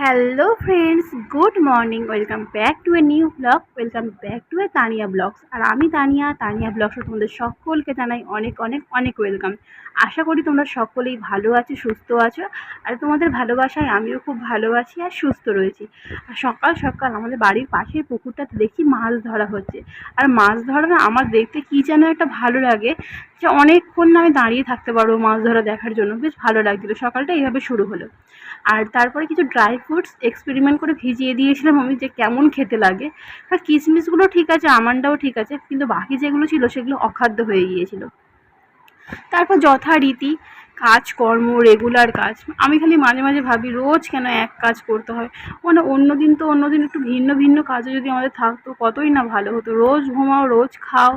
Hello friends, good morning. Welcome back to a new blog, welcome back to a Tania blogs. আর আমি তানিয়া ব্লগসে তোমাদের সকলকে জানাই অনেক অনেক অনেক ওয়েলকাম। আশা করি তোমরা সকলেই ভালো আছো, সুস্থ আছো। আর তোমাদের ভালোবাসায় আমিও খুব ভালো আছি আর সুস্থ রয়েছি। আর সকাল সকাল আমাদের বাড়ির পাশের পুকুরটাতে দেখি মাছ ধরা হচ্ছে। আর মাছ ধরা না আমার দেখতে কী যেন একটা ভালো লাগে, যে অনেকক্ষণ না আমি দাঁড়িয়ে থাকতে পারবো মাছ ধরা দেখার জন্য। বেশ ভালো লাগছিলো। সকালটা এইভাবে শুরু হলো। আর তারপরে কিছু ড্রাই ফ্রুটস এক্সপেরিমেন্ট করে ভিজিয়ে দিয়েছিলাম আমি, যে কেমন খেতে লাগে। আর কিশমিশগুলো ঠিক আছে, আমন্ডটাও ঠিক আছে, কিন্তু বাকি যেগুলো ছিল সেগুলো অখাদ্য হয়ে গিয়েছিল। তারপর যথারীতি কাজকর্ম, রেগুলার কাজ। আমি খালি মাঝে মাঝে ভাবি রোজ কেন এক কাজ করতে হয়। মানে অন্য দিন একটু ভিন্ন ভিন্ন কাজও যদি আমাদের থাকতো কতই না ভালো হতো। রোজ ঘুমাও, রোজ খাও,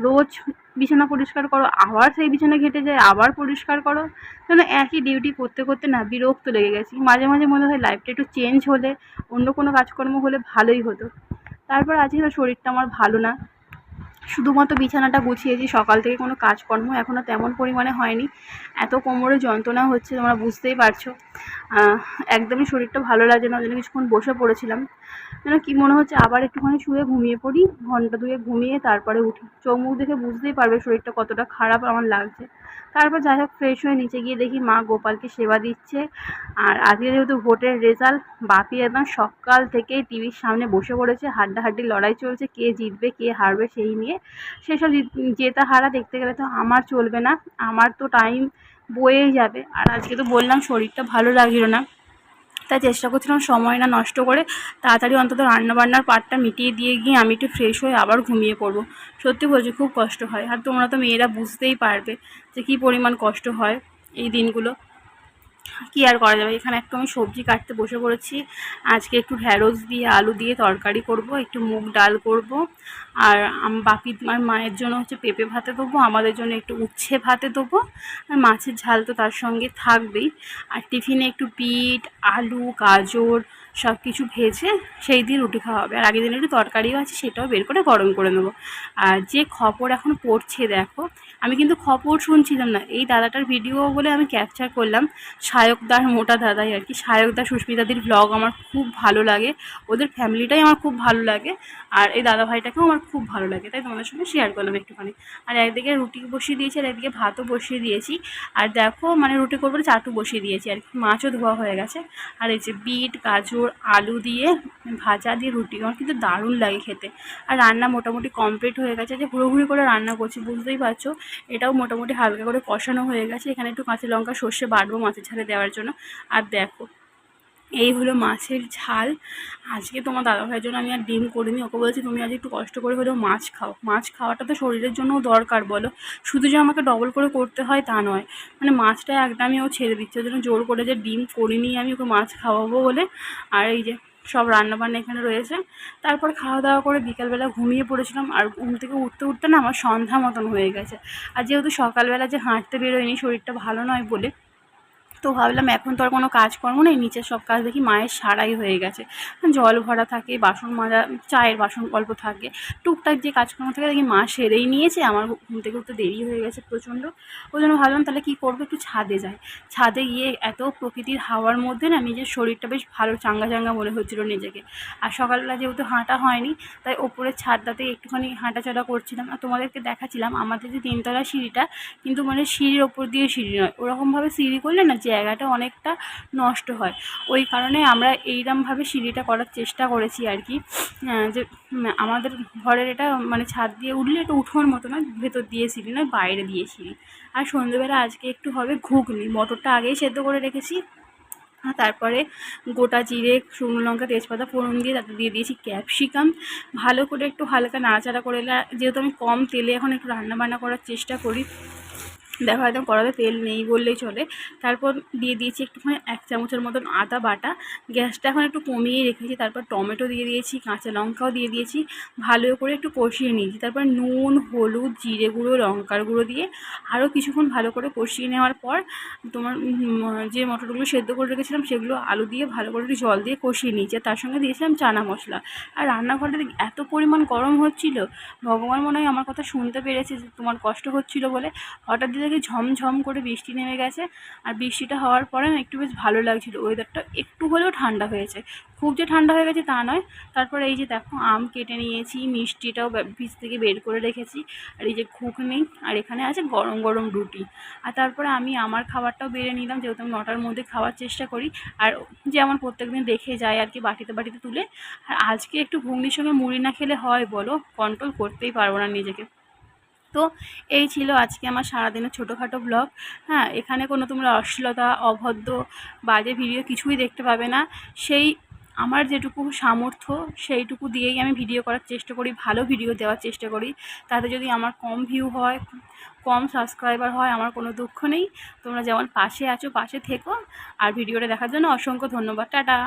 রোজ বিছানা পরিষ্কার করো, আবার সেই বিছানা ঘেঁটে যায়, আবার পরিষ্কার করো। যেন একই ডিউটি করতে করতে না বিরক্ত লেগে গেছি। মাঝে মাঝে মনে হয় লাইফটা একটু চেঞ্জ হলে, অন্য কোনো কাজকর্ম হলে ভালোই হতো। তারপর আজকে না শরীরটা আমার ভালো না, শুধুমাত্র বিছানাটা গুছিয়েছি, সকাল থেকে কোনো কাজকর্ম এখনও তেমন পরিমাণে হয়নি। এত কোমরে যন্ত্রণা হচ্ছে তোমরা বুঝতেই পারছো। একদমই শরীরটা ভালো লাগছে না, ওই জন্য কিছুক্ষণ বসে পড়েছিলাম। যেন কী মনে হচ্ছে আবার একটুখানি শুয়ে ঘুমিয়ে পড়ি, ঘন্টা দুয়েক ঘুমিয়ে তারপরে উঠি। চোখ মুখ দেখে বুঝতেই পারবে শরীরটা কতটা খারাপ আমার লাগছে। তারপর যাই হোক ফ্রেশ হয়ে নিচে গিয়ে দেখি মা গোপালকে সেবা দিচ্ছে। আর আজকে যেহেতু ভোটের রেজাল্ট, বাপি একদম সকাল থেকেই টিভির সামনে বসে পড়েছে। হাড্ডাহাড্ডি লড়াই চলছে, কে জিতবে কে হারবে সেই নিয়ে। সেসব জেতা হারা দেখতে গেলে তো আমার চলবে না, আমার তো টাইম বয়েই যাবে। আর আজকে তো বললাম শরীরটা ভালো লাগছিল না, তাই চেষ্টা করছিলাম সময় না নষ্ট করে তাড়াতাড়ি অন্তত রান্নাবান্নার পার্টটা মিটিয়ে দিয়ে গিয়ে আমি একটু ফ্রেশ হয়ে আবার ঘুমিয়ে পড়বো। সত্যি বলছি খুব কষ্ট হয়, আর তোমরা তো মেয়েরা বুঝতেই পারবে যে কী পরিমাণ কষ্ট হয় এই দিনগুলো। কী আর করা যাবে। এখানে একটু আমি সবজি কাটতে বসে পড়েছি। আজকে একটু ঢ্যাঁড়স দিয়ে আলু দিয়ে তরকারি করব, একটু মুগ ডাল করব। আর বাপি আর মায়ের জন্য হচ্ছে পেঁপে ভাতে দেবো, আমাদের জন্য একটু উচ্ছে ভাতে দেবো। আর মাছের ঝাল তো তার সঙ্গে থাকবেই। আর টিফিনে একটু বিট, আলু, গাজর সব কিছু ভেজে সেই দিয়ে রুটি খাওয়া হবে। আর আগের দিন একটু তরকারিও আছে, সেটাও বের করে গরম করে নেবো। আর যে খবর এখন পড়ছে দেখো, আমি কিন্তু খবর শুনছিলাম না, এই দাদাটার ভিডিও বলে আমি ক্যাপচার করলাম। সায়কদার মোটা দাদাই আর কি, সায়কদা সুস্মিতাদির ব্লগ আমার খুব ভালো লাগে, ওদের ফ্যামিলিটাই আমার খুব ভালো লাগে। আর এই দাদা ভাইটাকেও আমার খুব ভালো লাগে, তাই তোমাদের সঙ্গে শেয়ার করলাম একটুখানি। আর একদিকে রুটি বসিয়ে দিয়েছি আর একদিকে ভাতও বসিয়ে দিয়েছি। আর দেখো মানে রুটি করবো চাটু বসিয়ে দিয়েছি আর কি, মাছও ধোয়া হয়ে গেছে। আর এই যে বিট, গাজর, আলু দিয়ে ভাজা দিয়ে রুটি আমার কিন্তু দারুণ লাগে খেতে। আর রান্না মোটামুটি কমপ্লিট হয়ে গেছে, যে হুড়োহুড়ি করে রান্না করছি বুঝতেই পারছো। এটাও মোটামুটি হালকা করে কষানো হয়ে গেছে। এখানে একটু কাঁচা লঙ্কা সর্ষে বাটবো মাছের ঝালে দেওয়ার জন্য। আর দেখো এই হলো মাছের ঝাল। আজকে তোমার দাদাভাইয়ের জন্য আমি আর ডিম করিনি, ওকে বলছি তুমি আজ একটু কষ্ট করে হলেও মাছ খাও। মাছ খাওয়াটা তো শরীরের জন্যও দরকার বলো, শুধু যে আমাকে ডবল করে করতে হয় তা নয়। মানে মাছটা একদমই ও ছেড়ে দিচ্ছে, ওই জন্য জোর করে যে ডিম করিনি আমি ওকে মাছ খাওয়াবো বলে। আর এই যে সব রান্নাবান্না এখানে রয়েছে। তারপর খাওয়া দাওয়া করে বিকালবেলা ঘুমিয়ে পড়েছিলাম। আর ঘুম থেকে উঠতে উঠতে না আমার সন্ধ্যা মতন হয়ে গেছে। আর যেহেতু সকালবেলা যে হাঁটতে বেরোয়নি, শরীরটা ভালো নয় বলে, তো ভাবলাম এখন তো আর কোনো কাজকর্ম নেই, নিচের সব কাজ দেখি মায়ের সারাই হয়ে গেছে। জল ভরা থাকে, বাসন মাজা, চায়ের বাসন অল্প থাকে, টুকটাক যে কাজকর্ম থাকে দেখি মা সেরেই নিয়েছে। আমার ঘুম থেকে উঠতে দেরি হয়ে গেছে প্রচণ্ড। ওই জন্য ভাবলাম তাহলে কী করবো, একটু ছাদে যাই। ছাদে গিয়ে এত প্রকৃতির হাওয়ার মধ্যে না নিজের শরীরটা বেশ ভালো চাঙ্গা চাঙ্গা মনে হচ্ছিলো নিজেকে। আর সকালবেলা যেহেতু হাঁটা হয়নি, তাই ওপরের ছাদটাতে একটুখানি হাঁটাচলা করছিলাম। আর তোমাদেরকে দেখাচ্ছিলাম আমাদের যে তিনতলা সিঁড়িটা, কিন্তু মানে সিঁড়ির ওপর দিয়ে সিঁড়ি নয়, ওরকমভাবে সিঁড়ি করলে না জায়গাটা অনেকটা নষ্ট হয়। ওই কারণে আমরা এইরকমভাবে সিঁড়িটা করার চেষ্টা করেছি আর কি। যে আমাদের ঘরের এটা মানে ছাদ দিয়ে উঠলে এটা উঠোন মতো নয়, ভেতর দিয়ে সিঁড়ি নয়, বাইরে দিয়ে সিঁড়ি। আর সন্ধ্যেবেলা আজকে একটু হবে ঘুগনি, মটরটা আগেই সেদ্ধ করে রেখেছি। তারপরে গোটা জিরে, শুকনো লঙ্কা, তেজপাতা ফোড়ন দিয়ে তাতে দিয়ে দিয়েছি ক্যাপসিকাম। ভালো করে একটু হালকা নাড়াচাড়া করে, যেহেতু আমি কম তেলে এখন একটু রান্নাবান্না করার চেষ্টা করি, দেখো একদম কড়াতে তেল নেই বললেই চলে। তারপর দিয়ে দিয়েছি একটুখানি 1 চামচের মতন আদা বাটা, গ্যাসটা এখন একটু কমিয়ে রেখেছি। তারপর টমেটো দিয়ে দিয়েছি, কাঁচা লঙ্কাও দিয়ে দিয়েছি, ভালো করে একটু কষিয়ে নিয়েছি। তারপর নুন, হলুদ, জিরে গুঁড়ো, লঙ্কার গুঁড়ো দিয়ে আরও কিছুক্ষণ ভালো করে কষিয়ে নেওয়ার পর তোমার যে মটরগুলো সেদ্ধ করে রেখেছিলাম সেগুলো আলু দিয়ে ভালো করে একটু জল দিয়ে কষিয়ে নিয়েছি। আর তার সঙ্গে দিয়েছিলাম চানা মশলা। আর রান্নাঘরটা এত পরিমাণ গরম হচ্ছিল, ভগবান মনে হয় আমার কথা শুনতে পেরেছে যে তোমার কষ্ট হচ্ছিল বলে। হঠাৎ দেখি ঝমঝম করে বৃষ্টি নেমে গেছে। আর বৃষ্টিটা হওয়ার পরে না একটু বেশ ভালো লাগছিল, ওয়েদারটা একটু হলেও ঠান্ডা হয়েছে, খুব যে ঠান্ডা হয়ে গেছে তা নয়। তারপরে এই যে দেখো আম কেটে নিয়েছি, মিষ্টিটাও ফ্রিজ থেকে বের করে রেখেছি, আর এই যে ঘুগনি, আর এখানে আছে গরম গরম রুটি। আর তারপরে আমি আমার খাবারটাও বেড়ে নিলাম, যেহেতু আমি 9টার মধ্যে খাওয়ার চেষ্টা করি, আর যে আমার প্রত্যেকদিন দেখে যায় আর কি বাটিতে বাটিতে তুলে। আর আজকে একটু ঘুগনির সঙ্গে মুড়ি না খেলে হয় বলো, কন্ট্রোল করতেই পারবো না নিজেকে। তো এই ছিল আজকে আমার সারাদিনের ছোটোখাটো ব্লগ। হ্যাঁ, এখানে কোনো তোমরা অশ্লীলতা, অভদ্র, বাজে ভিডিও কিছুই দেখতে পাবে না। সেই আমার যেটুকু সামর্থ্য সেইটুকু দিয়েই আমি ভিডিও করার চেষ্টা করি, ভালো ভিডিও দেওয়ার চেষ্টা করি। তাতে যদি আমার কম ভিউ হয়, কম সাবস্ক্রাইবার হয়, আমার কোনো দুঃখ নেই। তোমরা যেমন পাশে আছো পাশে থেকো। আর ভিডিওটা দেখার জন্য অসংখ্য ধন্যবাদ। টাটা।